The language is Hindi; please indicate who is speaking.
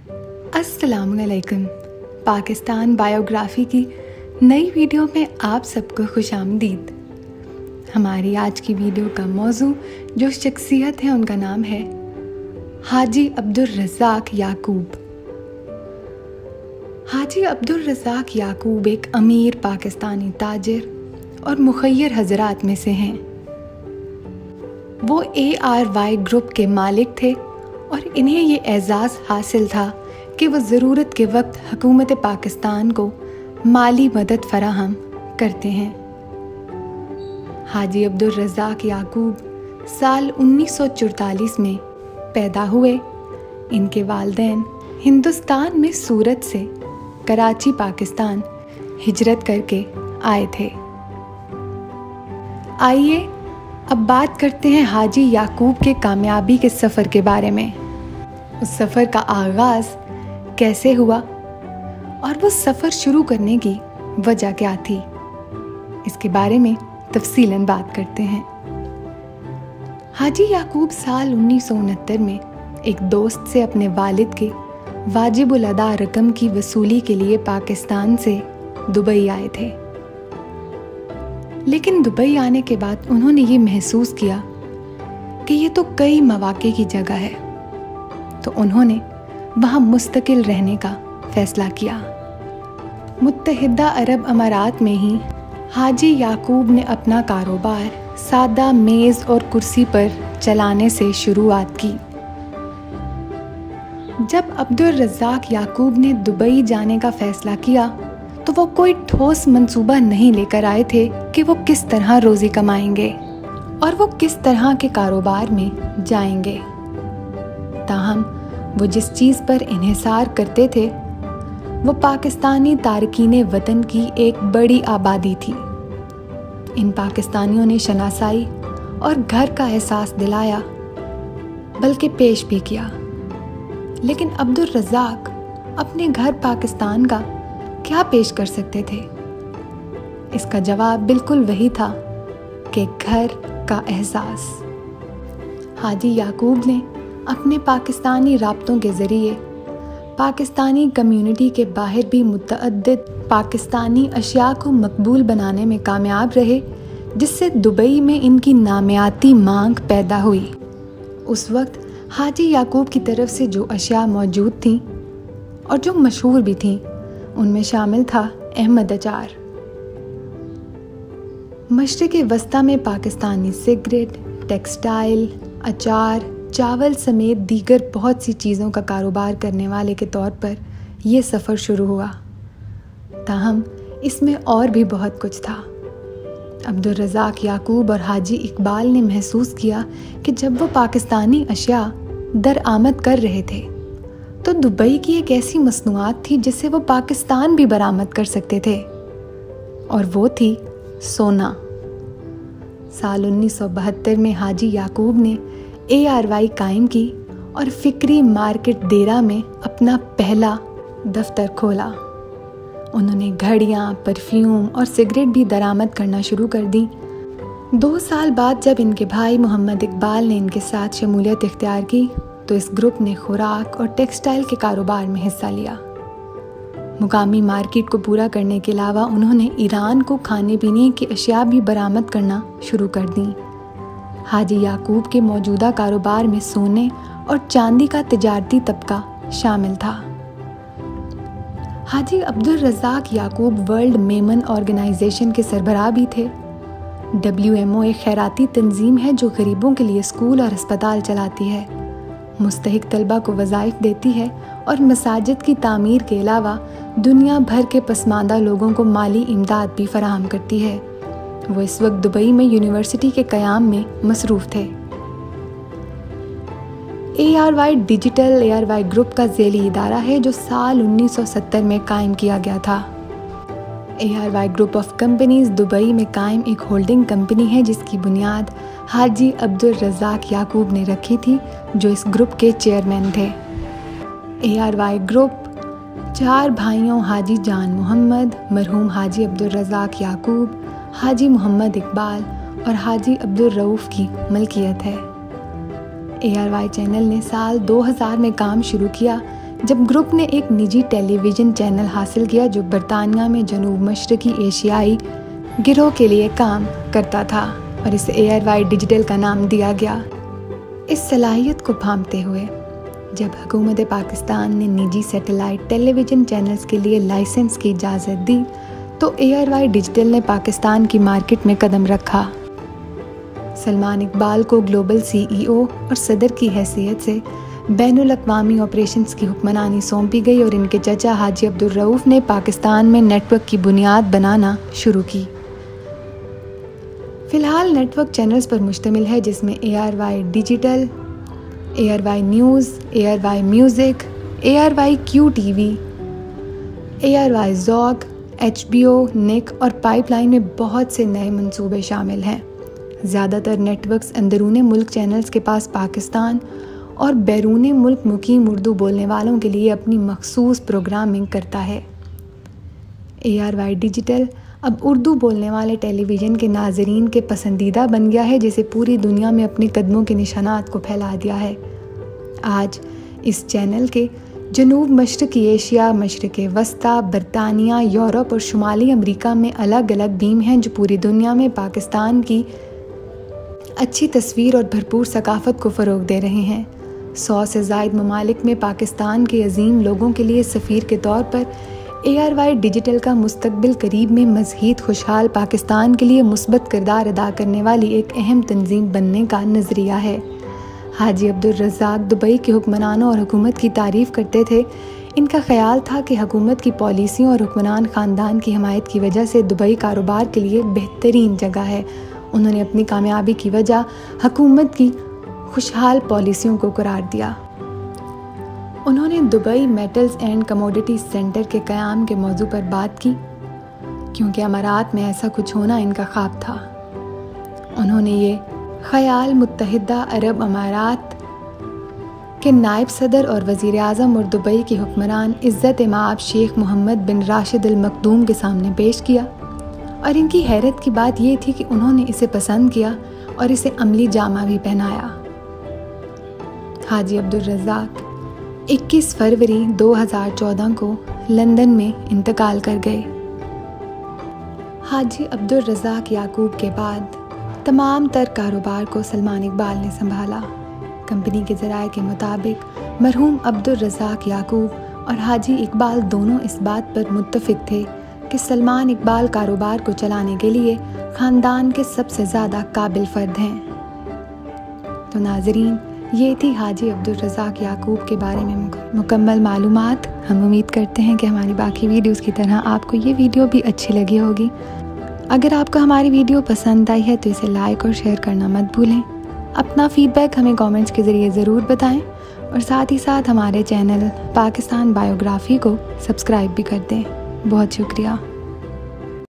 Speaker 1: अस्सलामुअलैकुम। पाकिस्तान बायोग्राफी की नई वीडियो में आप सबको खुशामदीद। हमारी आज की वीडियो का मौजू जो शख्सियत है उनका नाम है हाजी अब्दुल रज़ाक याकूब। हाजी अब्दुल रज़ाक याकूब एक अमीर पाकिस्तानी ताजिर और मुखय्यर हजरात में से हैं। वो ARY ग्रुप के मालिक थे और इन्हें ये एजाज़ हासिल था कि वो ज़रूरत के वक्त हुकूमत पाकिस्तान को माली मदद फराहम करते हैं। हाजी अब्दुल रज़ाक याकूब साल 1944 में पैदा हुए। इनके वालिदैन हिंदुस्तान में सूरत से कराची पाकिस्तान हिजरत करके आए थे। आइए अब बात करते हैं हाजी याकूब के कामयाबी के सफ़र के बारे में। उस सफ़र का आगाज़ कैसे हुआ और वो सफ़र शुरू करने की वजह क्या थी, इसके बारे में तफसीलन बात करते हैं। हाजी याकूब साल 1969 में एक दोस्त से अपने वालिद के वाजिबुल अदा रकम की वसूली के लिए पाकिस्तान से दुबई आए थे। लेकिन दुबई आने के बाद उन्होंने ये महसूस किया कि ये तो कई मौके की जगह है, तो उन्होंने वहाँ मुस्तकिल रहने का फैसला किया। मुत्तहिदा अरब अमारात में ही हाजी याकूब ने अपना कारोबार सादा मेज़ और कुर्सी पर चलाने से शुरुआत की। जब अब्दुल रज़ाक याकूब ने दुबई जाने का फैसला किया तो वो कोई ठोस मंसूबा नहीं लेकर आए थे कि वो किस तरह रोज़ी कमाएंगे और वो किस तरह के कारोबार में जाएंगे। ताहम वो जिस चीज़ पर इन्हिसार करते थे वो पाकिस्तानी तारकीने वतन की एक बड़ी आबादी थी। इन पाकिस्तानियों ने शनासाई और घर का एहसास दिलाया, बल्कि पेश भी किया। लेकिन अब्दुल रज़ाक अपने घर पाकिस्तान का क्या पेश कर सकते थे? इसका जवाब बिल्कुल वही था कि घर का एहसास। हाजी याकूब ने अपने पाकिस्तानी राब्तों के ज़रिए पाकिस्तानी कम्युनिटी के बाहर भी मुतअद्दिद पाकिस्तानी अशिया को मकबूल बनाने में कामयाब रहे, जिससे दुबई में इनकी नामियाती मांग पैदा हुई। उस वक्त हाजी याकूब की तरफ से जो अशिया मौजूद थीं और जो मशहूर भी थीं, उनमें शामिल था अहमद अचार। मशरिक़ वस्ता में पाकिस्तानी सिगरेट, टेक्सटाइल, अचार, चावल समेत दीगर बहुत सी चीज़ों का कारोबार करने वाले के तौर पर यह सफ़र शुरू हुआ। ताहम इसमें और भी बहुत कुछ था। अब्दुल रज़ाक याकूब और हाजी इकबाल ने महसूस किया कि जब वो पाकिस्तानी अशिया दरआमद कर रहे थे तो दुबई की एक ऐसी मसनूआत थी जिसे वो पाकिस्तान भी बरामद कर सकते थे, और वो थी सोना। साल 1972 में हाजी याकूब ने ARY कायम की और फिक्री मार्केट देरा में अपना पहला दफ्तर खोला। उन्होंने घड़ियाँ, परफ्यूम और सिगरेट भी दरामद करना शुरू कर दी। 2 साल बाद जब इनके भाई मोहम्मद इकबाल ने इनके साथ शमूलियत इख्तियार की तो इस ग्रुप ने खुराक और टेक्सटाइल के कारोबार में हिस्सा लिया। मुकामी मार्केट को पूरा करने के अलावा उन्होंने ईरान को खाने पीने की अशिया भी बरामद करना शुरू कर दी। हाजी याकूब के मौजूदा कारोबार में सोने और चांदी का तिजारती तबका शामिल था। हाजी अब्दुल रज़ाक याकूब वर्ल्ड मेमन ऑर्गेनाइजेशन के सरबराह भी थे। WMO एक खैराती तंजीम है जो गरीबों के लिए स्कूल और अस्पताल चलाती है, मुस्तहिक तलबा को वज़ाइफ देती है और मसाजिद की तामीर के अलावा दुनिया भर के पसमानदा लोगों को माली इमदाद भी फराहम करती है। वो इस वक्त दुबई में यूनिवर्सिटी के क़याम में मसरूफ़ थे। ARY डिजिटल ARY ग्रुप का ज़ेली इदारा है जो साल 1970 में कायम किया गया था। ARY group of companies Dubai में कायम एक होल्डिंग कंपनी है जिसकी बुनियाद हाजी अब्दुल रज़ाक याकूब ने रखी थी, जो इस ग्रुप के चेयरमैन थे। ARY ग्रुप 4 भाइयों हाजी जान मोहम्मद, मरहूम हाजी अब्दुल रज़ाक याकूब, हाजी मोहम्मद इकबाल और हाजी अब्दुल रऊफ़ की मलकियत है। ARY चैनल ने साल 2000 में काम शुरू किया जब ग्रुप ने एक निजी टेलीविज़न चैनल हासिल किया जो बरतानिया में जनूब मशरकी एशियाई गिरोह के लिए काम करता था और इसे ARY डिजिटल का नाम दिया गया। इस सलाहियत को भांपते हुए जब हुकूमत पाकिस्तान ने निजी सैटेलाइट टेलीविज़न चैनल्स के लिए लाइसेंस की इजाज़त दी तो ARY डिजिटल ने पाकिस्तान की मार्केट में कदम रखा। सलमान इकबाल को ग्लोबल CEO और सदर की हैसियत से बैनुल अक़वामी ऑपरेशंस की हुक्मरानी सौंपी गई और इनके चचा हाजी अब्दुल रऊफ़ ने पाकिस्तान में नेटवर्क की बुनियाद बनाना शुरू की। फ़िलहाल नेटवर्क चैनल्स पर मुश्तमिल है जिसमें ARY digital, ARY news, ARY music, ARY QTV, ARY ज़ौक़, HBO, निक और पाइपलाइन में बहुत से नए मंसूबे शामिल हैं। ज़्यादातर नेटवर्क्स अंदरूने मुल्क चैनल्स के पास पाकिस्तान और बैरूने मुल्क मुकीम उर्दू बोलने वालों के लिए अपनी मखसूस प्रोग्रामिंग करता है। ARY डिजिटल अब उर्दू बोलने वाले टेलीविज़न के नाज़रीन के पसंदीदा बन गया है जिसे पूरी दुनिया में अपने कदमों के निशानात को फैला दिया है। आज इस चैनल के जनूब मशरक़ी एशिया, मशरक़ वस्ता, बरतानिया, यूरोप और शुमाली अमरीका में अलग अलग बीम हैं जो पूरी दुनिया में पाकिस्तान की अच्छी तस्वीर और भरपूर सकाफ़त को फ़रोग़ दे रहे हैं। 100 से ज़ायद ममालिक में पाकिस्तान के अजीम लोगों के लिए सफ़ीर के तौर पर ARY डिजिटल का मुस्तक़बिल करीब में मज़ीद खुशहाल पाकिस्तान के लिए मुस्बत किरदार अदा करने वाली एक अहम तंजीम बनने का नज़रिया है। हाजी अब्दुल रज़ाक दुबई के हुक्मरानों और हुकूमत की तारीफ़ करते थे। इनका ख़याल था कि हुकूमत की पॉलिसियों और हुक्मरान ख़ानदान की हमायत की वजह से दुबई कारोबार के लिए बेहतरीन जगह है। उन्होंने अपनी कामयाबी की वजह हुकूमत की खुशहाल पॉलिसियों को करार दिया। उन्होंने Dubai metals and commodity centre के क़याम के मौजू पर बात की क्योंकि अमारात में ऐसा कुछ होना इनका ख्वाब था। उन्होंने ये ख़याल मुत्तहिदा अरब अमारात के नायब सदर और वज़ीर आज़म और दुबई के हुक्मरान इज़्ज़त माब शेख मोहम्मद बिन राशिद अल मखदूम के सामने पेश किया और इनकी हैरत की बात ये थी कि उन्होंने इसे पसंद किया और इसे अमली जामा भी पहनाया। हाजी अब्दुल रज़ाक 21 फरवरी 2014 को लंदन में इंतकाल कर गए। हाजी अब्दुल रज़ाक याकूब के बाद तमाम तर कारोबार को सलमान इकबाल ने संभाला। कंपनी के ज़राए के मुताबिक मरहूम अब्दुल रज़ाक याकूब और हाजी इकबाल दोनों इस बात पर मुत्तफिक थे कि सलमान इकबाल कारोबार को चलाने के लिए ख़ानदान के सबसे ज़्यादा काबिल फ़र्द हैं। तो नाज़रीन, ये थी हाजी अब्दुल रज़ाक याकूब के बारे में मुकम्मल मालूमात। हम उम्मीद करते हैं कि हमारी बाकी वीडियोस की तरह आपको ये वीडियो भी अच्छी लगी होगी। अगर आपको हमारी वीडियो पसंद आई है तो इसे लाइक और शेयर करना मत भूलें। अपना फ़ीडबैक हमें कमेंट्स के ज़रिए ज़रूर बताएं और साथ ही साथ हमारे चैनल पाकिस्तान बायोग्राफ़ी को सब्सक्राइब भी कर दें। बहुत शुक्रिया।